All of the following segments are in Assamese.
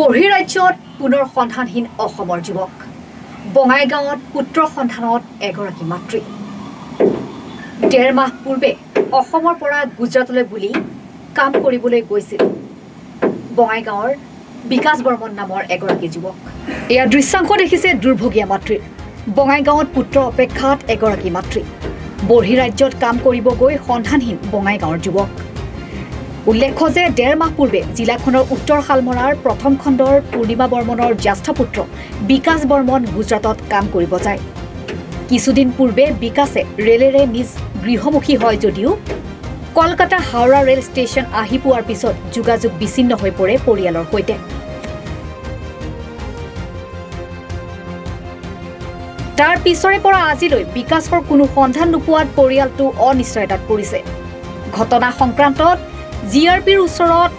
বহিৰাজ্যত পুনৰ সন্ধানহীন অসমৰ যুৱক বঙাইগাঁৱত পুত্ৰ সন্ধানত এগৰাকী মাতৃ ১.৫ মাহ পূৰ্বে অসমৰ পৰা গুজৰাটলৈ বুলি কাম কৰিবলৈ গৈছিল বঙাইগাঁৱৰ বিকাশ বৰ্মন নামৰ এগৰাকী যুৱক এয়া দৃশ্যাংশ দেখিছে দুৰ্ভগীয়া মাতৃৰ বঙাইগাঁৱত পুত্ৰ অপেক্ষাত এগৰাকী মাতৃ বহিৰাজ্যত কাম কৰিব গৈ সন্ধানহীন বঙাইগাঁৱৰ যুৱক উল্লেখ্য যে ১.৫ মাহ পূৰ্বে জিলাখনৰ উত্তৰ শালমৰাৰ প্ৰথম খণ্ডৰ পূৰ্ণিমা বৰ্মনৰ জ্যেষ্ঠ পুত্ৰ বিকাশ বৰ্মন গুজৰাটত কাম কৰিব যায় কিছুদিন পূৰ্বে বিকাশে ৰেলেৰে নিজ গৃহমুখী হয় যদিও কলকাতা হাওৰা ৰেল ষ্টেচন আহি পোৱাৰ পিছত যোগাযোগ বিচ্ছিন্ন হৈ পৰে পৰিয়ালৰ সৈতে তাৰ পিছৰে পৰা আজিলৈ বিকাশৰ কোনো সন্ধান নোপোৱাত পৰিয়ালটো অনিশ্চয়তাত পৰিছে ঘটনা সংক্ৰান্তত জিআৰপিৰ ওচৰত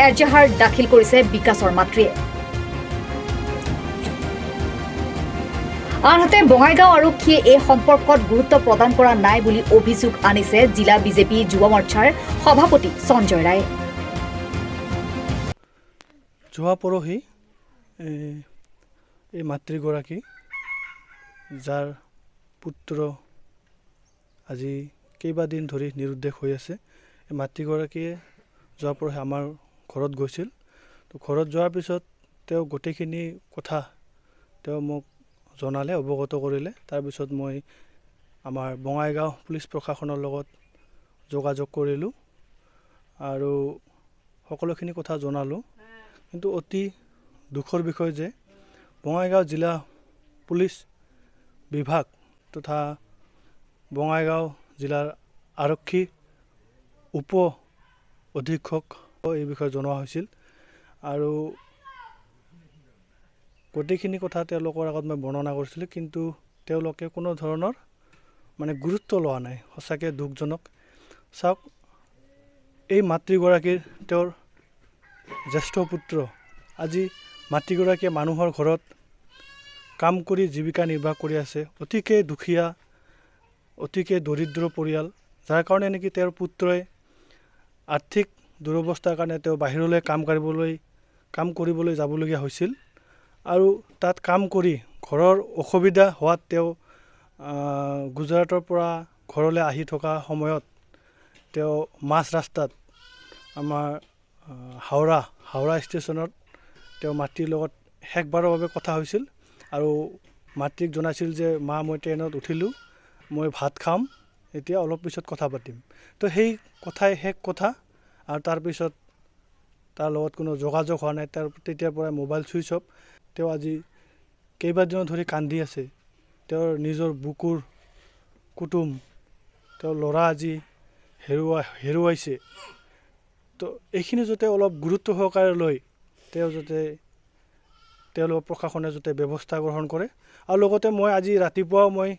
এজাহাৰ দাখিল কৰিছে বিকাশৰ মাতৃয়ে আনহাতে বঙাইগাঁও আৰক্ষীয়ে এই সম্পৰ্কত গুৰুত্ব প্ৰদান কৰা নাই বুলি অভিযোগ আনিছে জিলা বিজেপি যুৱ মৰ্চাৰ সভাপতি সঞ্জয় ৰায়ে যোৱা পৰহি এই মাতৃগৰাকী যাৰ পুত্ৰ আজি কেইবাদিন ধৰি নিৰুদ্দেশ হৈ আছে এই মাতৃগৰাকীয়ে যোৱা পৰহি আমাৰ ঘৰত গৈছিল তো ঘৰত যোৱাৰ পিছত তেওঁ গোটেইখিনি কথা তেওঁ মোক জনালে অৱগত কৰিলে তাৰপিছত মই আমাৰ বঙাইগাঁও পুলিচ প্ৰশাসনৰ লগত যোগাযোগ কৰিলোঁ আৰু সকলোখিনি কথা জনালোঁ কিন্তু অতি দুখৰ বিষয় যে বঙাইগাঁও জিলা পুলিচ বিভাগ তথা বঙাইগাঁও জিলাৰ আৰক্ষী উপ অধীক্ষক এই বিষয়ে জনোৱা হৈছিল আৰু গোটেইখিনি কথা তেওঁলোকৰ আগত মই বৰ্ণনা কৰিছিলোঁ কিন্তু তেওঁলোকে কোনো ধৰণৰ মানে গুৰুত্ব লোৱা নাই সঁচাকৈ দুখজনক চাওক এই মাতৃগৰাকীৰ তেওঁৰ জ্যেষ্ঠ পুত্ৰ আজি মাতৃগৰাকীয়ে মানুহৰ ঘৰত কাম কৰি জীৱিকা নিৰ্বাহ কৰি আছে অতিকে দুখীয়া অতিকে দৰিদ্ৰ পৰিয়াল যাৰ কাৰণে নেকি তেওঁৰ পুত্ৰই আৰ্থিক দুৰৱস্থাৰ কাৰণে তেওঁ বাহিৰলৈ কাম কৰিবলৈ যাবলগীয়া হৈছিল আৰু তাত কাম কৰি ঘৰৰ অসুবিধা হোৱাত তেওঁ গুজৰাটৰ পৰা ঘৰলৈ আহি থকা সময়ত তেওঁ মাছ ৰাস্তাত আমাৰ হাওৰা ষ্টেচনত তেওঁ মাতৃৰ লগত শেষবাৰৰ বাবে কথা হৈছিল আৰু মাতৃক জনাইছিল যে মা মই ট্ৰেইনত উঠিলোঁ মই ভাত খাম এতিয়া অলপ পিছত কথা পাতিম তো সেই কথাই শেষ কথা আৰু তাৰপিছত তাৰ লগত কোনো যোগাযোগ হোৱা নাই তেতিয়াৰ পৰা মোবাইল ছুইচ অফ তেওঁ আজি কেইবাদিনো ধৰি কান্দি আছে তেওঁৰ নিজৰ বুকুৰ কুটুম তেওঁৰ ল'ৰা আজি হেৰুৱাইছে তো এইখিনি যাতে অলপ গুৰুত্ব সহকাৰে লৈ তেওঁ যাতে তেওঁলোকৰ প্ৰশাসনে যাতে ব্যৱস্থা গ্ৰহণ কৰে আৰু লগতে মই আজি ৰাতিপুৱাও মই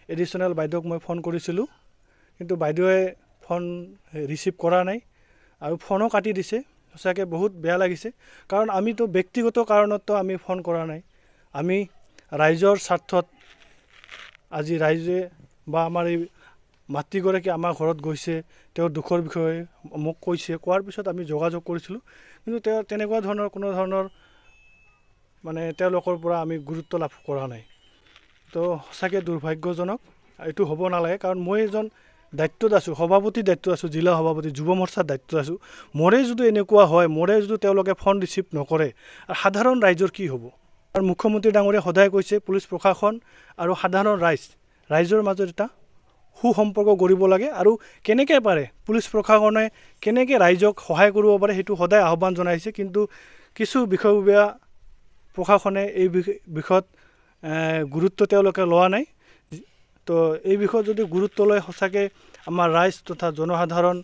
এডিশ্যনেল বাইদেউক মই ফোন কৰিছিলোঁ কিন্তু বাইদেৱে ফোন ৰিচিভ কৰা নাই আৰু ফোনো কাটি দিছে সঁচাকৈ বহুত বেয়া লাগিছে কাৰণ আমিতো ব্যক্তিগত কাৰণততো আমি ফোন কৰা নাই আমি ৰাইজৰ স্বাৰ্থত আজি ৰাইজে বা আমাৰ এই মাতৃগৰাকী আমাৰ ঘৰত গৈছে তেওঁৰ দুখৰ বিষয়ে মোক কৈছে কোৱাৰ পিছত আমি যোগাযোগ কৰিছিলোঁ কিন্তু তেওঁ তেনেকুৱা ধৰণৰ কোনো ধৰণৰ মানে তেওঁলোকৰ পৰা আমি গুৰুত্ব লাভ কৰা নাই তো সঁচাকৈ দুৰ্ভাগ্যজনক এইটো হ'ব নালাগে কাৰণ মই এজন দায়িত্বত আছোঁ সভাপতিৰ দায়িত্বত আছোঁ জিলা সভাপতি যুৱ মৰ্চাৰ দায়িত্বত আছোঁ মোৰে যদি এনেকুৱা হয় মোৰে যদি তেওঁলোকে ফোন ৰিচিভ নকৰে আৰু সাধাৰণ ৰাইজৰ কি হ'ব আৰু মুখ্যমন্ত্ৰী ডাঙৰীয়াই সদায় কৈছে পুলিচ প্ৰশাসন আৰু সাধাৰণ ৰাইজৰ মাজত এটা সুসম্পৰ্ক গঢ়িব লাগে আৰু কেনেকৈ পাৰে পুলিচ প্ৰশাসনে কেনেকৈ ৰাইজক সহায় কৰিব পাৰে সেইটো সদায় আহ্বান জনাইছে কিন্তু কিছু বিষয়ববীয়া প্ৰশাসনে এই বিষয়ত গুৰুত্ব তেওঁলোকে লোৱা নাই তো এই বিষয়ত যদি গুৰুত্ব লয় সঁচাকৈ আমাৰ ৰাইজ তথা জনসাধাৰণ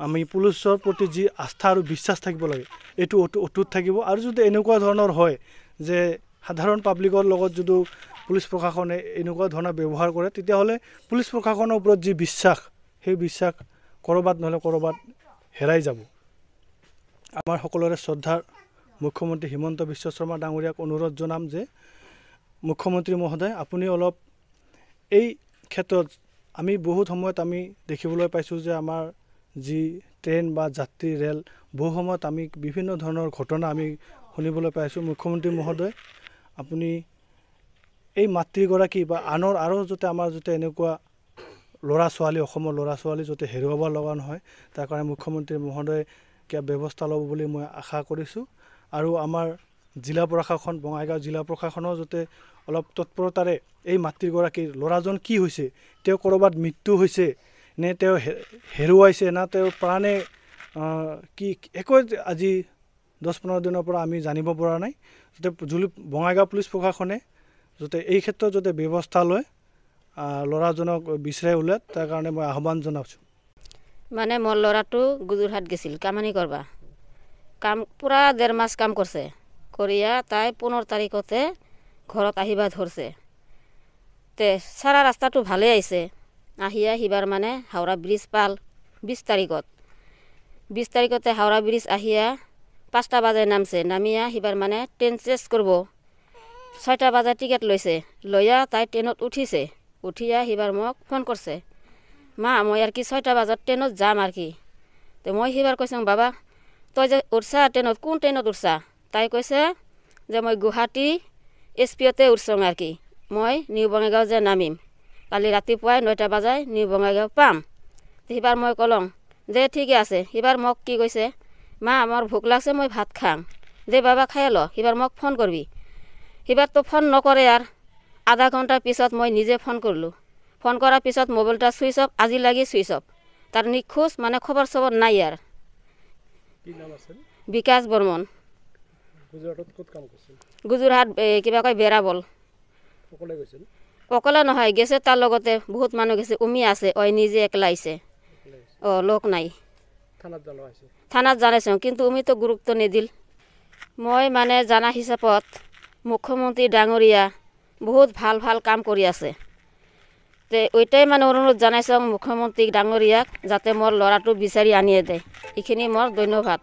আমি পুলিচৰ প্ৰতি যি আস্থা আৰু বিশ্বাস থাকিব লাগে এইটো অটুট থাকিব আৰু যদি এনেকুৱা ধৰণৰ হয় যে সাধাৰণ পাব্লিকৰ লগত যদি পুলিচ প্ৰশাসনে এনেকুৱা ধৰণৰ ব্যৱহাৰ কৰে তেতিয়াহ'লে পুলিচ প্ৰশাসনৰ ওপৰত যি বিশ্বাস সেই বিশ্বাস ক'ৰবাত নহ'লে ক'ৰবাত হেৰাই যাব আমাৰ সকলোৰে শ্ৰদ্ধাৰ মুখ্যমন্ত্ৰী হিমন্ত বিশ্ব শৰ্মা ডাঙৰীয়াক অনুৰোধ জনাম যে মুখ্যমন্ত্ৰী মহোদয় আপুনি অলপ এই ক্ষেত্ৰত আমি বহুত সময়ত আমি দেখিবলৈ পাইছোঁ যে আমাৰ যি ট্ৰেইন বা যাত্ৰী ৰেল বহু সময়ত আমি বিভিন্ন ধৰণৰ ঘটনা আমি শুনিবলৈ পাইছোঁ। মুখ্যমন্ত্ৰী মহোদয়, আপুনি এই মাতৃগৰাকী বা আনৰ আৰু যাতে আমাৰ যাতে এনেকুৱা ল'ৰা ছোৱালী, অসমৰ ল'ৰা ছোৱালী যাতে হেৰুৱাব লগা নহয়, তাৰ কাৰণে মুখ্যমন্ত্ৰী মহোদয়ে কিবা ব্যৱস্থা ল'ব বুলি মই আশা কৰিছোঁ। আৰু আমাৰ জিলা প্ৰশাসন, বঙাইগাঁও জিলা প্ৰশাসনেও যাতে অলপ তৎপৰতাৰে এই মাতৃগৰাকীৰ ল'ৰাজন কি হৈছে, তেওঁ ক'ৰবাত মৃত্যু হৈছে নে তেওঁ হেৰুৱাইছে না তেওঁ প্ৰাণে কি একো আজি 10-15 দিনৰ পৰা আমি জানিব পৰা নাই। যাতে বঙাইগাঁও পুলিচ প্ৰশাসনে যাতে এই ক্ষেত্ৰত যাতে ব্যৱস্থা লয়, ল'ৰাজনক বিচাৰি উলিয়াই, তাৰ কাৰণে মই আহ্বান জনাইছোঁ। মানে মোৰ ল'ৰাটো গুজৰাট গৈছিল কামানি কৰবা, কাম পূৰা 1.5 মাস কাম কৰিছে, কৰিয়া তাই 15 তাৰিখতে ঘৰত আহিবা ধৰছে। তে সাৰা ৰাস্তাটো ভালে আহিছে, আহিয়া সিবাৰ মানে হাওৰা ব্ৰিজ পাল 20 তাৰিখত। 20 তাৰিখতে হাওৰা ব্ৰিজ আহিয়া 5টা বাজে নামছে, নামিয়া সিবাৰ মানে ট্ৰেইন চেঞ্জ কৰিব। 6টা বাজে টিকেট লৈছে, লৈয়া তাই ট্ৰেইনত উঠিছে, উঠিয়া সিবাৰ মোক ফোন কৰিছে, মা মই আৰ কি 6টা বাজাত ট্ৰেনত যাম আৰ কি। তো মই সিবাৰ কৈছোঁ, বাবা তই যে উঠছা ট্ৰেনত, কোন ট্ৰেনত উঠছা? তাই কৈছে যে মই গুৱাহাটী SPতে উঠছং আৰ কি, মই নিউ বঙাইগাঁও যে নামিম, কালি ৰাতিপুৱাই 9টা বাজাই নিউ বঙাইগাঁও পাম। সিবাৰ মই ক'লং যে ঠিকে আছে। সিবাৰ মোক কি কৈছে, মা আমাৰ ভোক লাগছে, মই ভাত খাম, যে বাবা খাই ল, সিবাৰ মোক ফোন কৰবি। সিবাৰ তো ফোন নকৰে, আৰ আধা ঘণ্টাৰ পিছত মই নিজে ফোন করলোঁ। ফোন করার পিছত মোবাইলটা সুইচ অফ, আজি লাগি সুইচ অফ, তার নিখোঁজ, মানে খবর সবর নাই। আর বিকাশ বর্মন গুজরাট কিবা কয় বেৰাবল। অকলে নহয়, গেছে তার লগতে বহুত মানুহ গেছে, উমি আছে, ওই নিজে একলা আইছে, লোক নাই। থানাত জানাইছোঁ, কিন্তু উমি তো গুৰুত্ব নিদিল। মই মানে জানা হিচাপত মুখ্যমন্ত্ৰী ডাঙৰীয়া বহুত ভাল ভাল কাম কৰি আছে। তে ওইটাই মানে অনুৰোধ জানাইছোঁ মুখ্যমন্ত্ৰী ডাঙৰীয়াক, যাতে মোৰ ল'ৰাটো বিচাৰি আনিয়ে দেয়। এইখিনি মোৰ ধন্যবাদ।